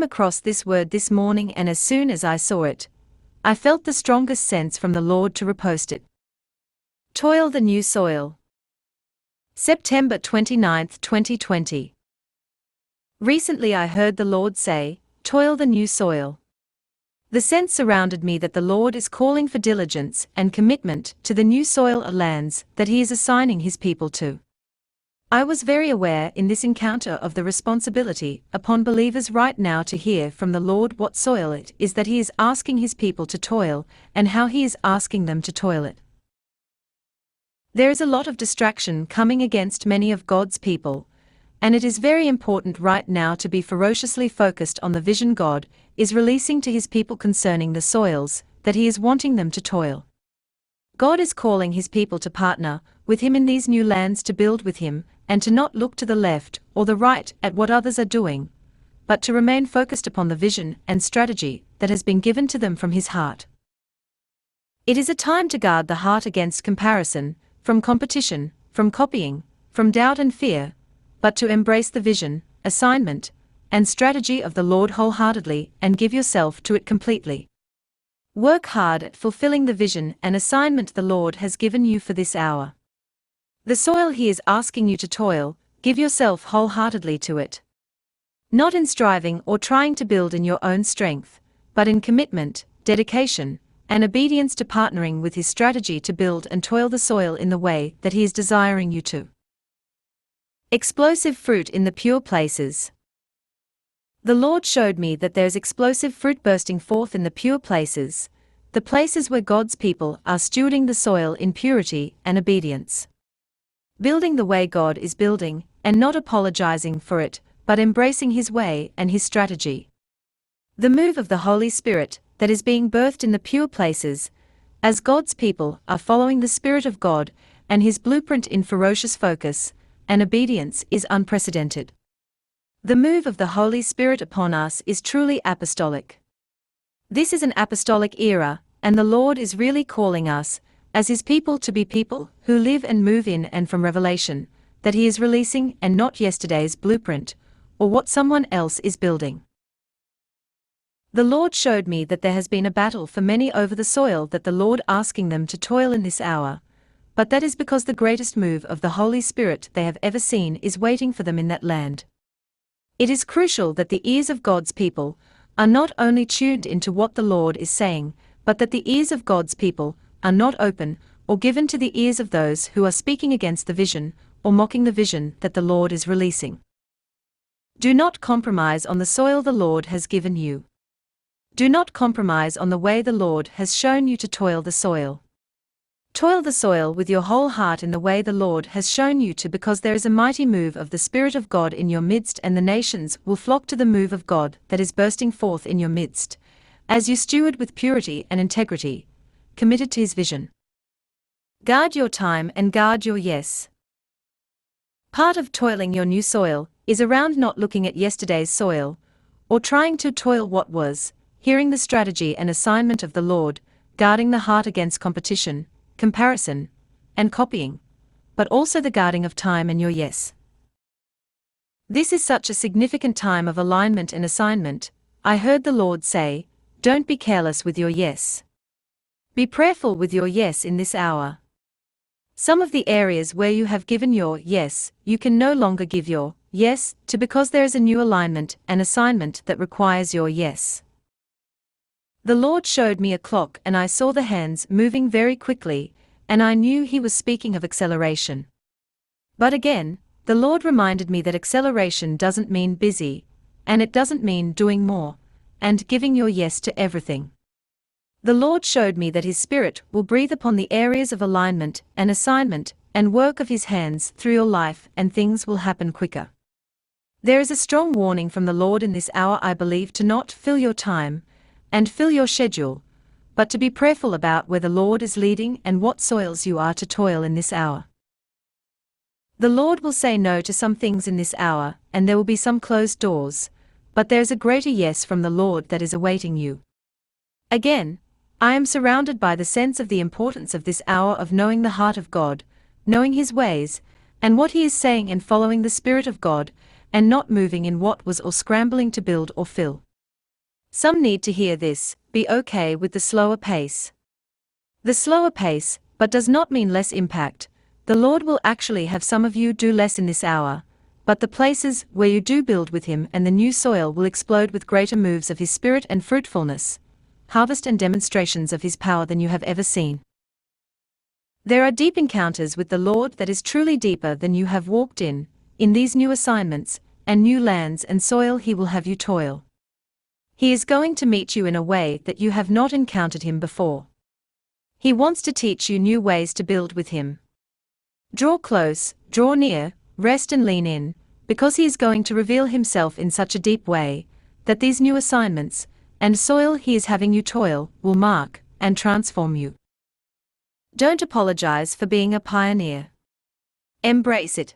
across this word this morning, and as soon as I saw it, I felt the strongest sense from the Lord to repost it. Toil the new soil. September 29, 2020. Recently I heard the Lord say, "Toil the new soil." The sense surrounded me that the Lord is calling for diligence and commitment to the new soil or lands that He is assigning His people to. I was very aware in this encounter of the responsibility upon believers right now to hear from the Lord what soil it is that He is asking His people to toil, and how He is asking them to toil it. There is a lot of distraction coming against many of God's people, and it is very important right now to be ferociously focused on the vision God is releasing to His people concerning the soils that He is wanting them to toil. God is calling His people to partner with Him in these new lands, to build with Him, and to not look to the left or the right at what others are doing, but to remain focused upon the vision and strategy that has been given to them from His heart. It is a time to guard the heart against comparison, from competition, from copying, from doubt and fear, but to embrace the vision, assignment, and strategy of the Lord wholeheartedly and give yourself to it completely. Work hard at fulfilling the vision and assignment the Lord has given you for this hour. The soil He is asking you to toil, give yourself wholeheartedly to it. Not in striving or trying to build in your own strength, but in commitment, dedication, and obedience to partnering with His strategy to build and toil the soil in the way that He is desiring you to. Explosive fruit in the pure places. The Lord showed me that there is explosive fruit bursting forth in the pure places, the places where God's people are stewarding the soil in purity and obedience. Building the way God is building, and not apologizing for it, but embracing His way and His strategy. The move of the Holy Spirit that is being birthed in the pure places, as God's people are following the Spirit of God and His blueprint in ferocious focus and obedience, is unprecedented. The move of the Holy Spirit upon us is truly apostolic. This is an apostolic era, and the Lord is really calling us, as His people, to be people who live and move in and from revelation that He is releasing, and not yesterday's blueprint, or what someone else is building. The Lord showed me that there has been a battle for many over the soil that the Lord asking them to toil in this hour, but that is because the greatest move of the Holy Spirit they have ever seen is waiting for them in that land. It is crucial that the ears of God's people are not only tuned into what the Lord is saying, but that the ears of God's people are not open or given to the ears of those who are speaking against the vision or mocking the vision that the Lord is releasing. Do not compromise on the soil the Lord has given you. Do not compromise on the way the Lord has shown you to toil the soil. Toil the soil with your whole heart in the way the Lord has shown you to, because there is a mighty move of the Spirit of God in your midst, and the nations will flock to the move of God that is bursting forth in your midst, as you steward with purity and integrity, committed to His vision. Guard your time and guard your yes. Part of toiling your new soil is around not looking at yesterday's soil, or trying to toil what was, hearing the strategy and assignment of the Lord, guarding the heart against competition, comparison, and copying, but also the guarding of time and your yes. This is such a significant time of alignment and assignment. I heard the Lord say, "Don't be careless with your yes. Be prayerful with your yes in this hour." Some of the areas where you have given your yes, you can no longer give your yes to, because there is a new alignment and assignment that requires your yes. The Lord showed me a clock, and I saw the hands moving very quickly, and I knew He was speaking of acceleration. But again, the Lord reminded me that acceleration doesn't mean busy, and it doesn't mean doing more, and giving your yes to everything. The Lord showed me that His Spirit will breathe upon the areas of alignment and assignment and work of His hands through your life, and things will happen quicker. There is a strong warning from the Lord in this hour, I believe, to not fill your time and fill your schedule, but to be prayerful about where the Lord is leading and what soils you are to toil in this hour. The Lord will say no to some things in this hour, and there will be some closed doors, but there is a greater yes from the Lord that is awaiting you. Again, I am surrounded by the sense of the importance of this hour of knowing the heart of God, knowing His ways, and what He is saying, and following the Spirit of God, and not moving in what was or scrambling to build or fill. Some need to hear this. Be okay with the slower pace. The slower pace, but does not mean less impact. The Lord will actually have some of you do less in this hour, but the places where you do build with Him and the new soil will explode with greater moves of His Spirit and fruitfulness, harvest and demonstrations of His power than you have ever seen. There are deep encounters with the Lord that is truly deeper than you have walked in these new assignments, and new lands and soil He will have you toil. He is going to meet you in a way that you have not encountered Him before. He wants to teach you new ways to build with Him. Draw close, draw near, rest and lean in, because He is going to reveal Himself in such a deep way, that these new assignments, and soil He is having you toil, will mark and transform you. Don't apologize for being a pioneer. Embrace it.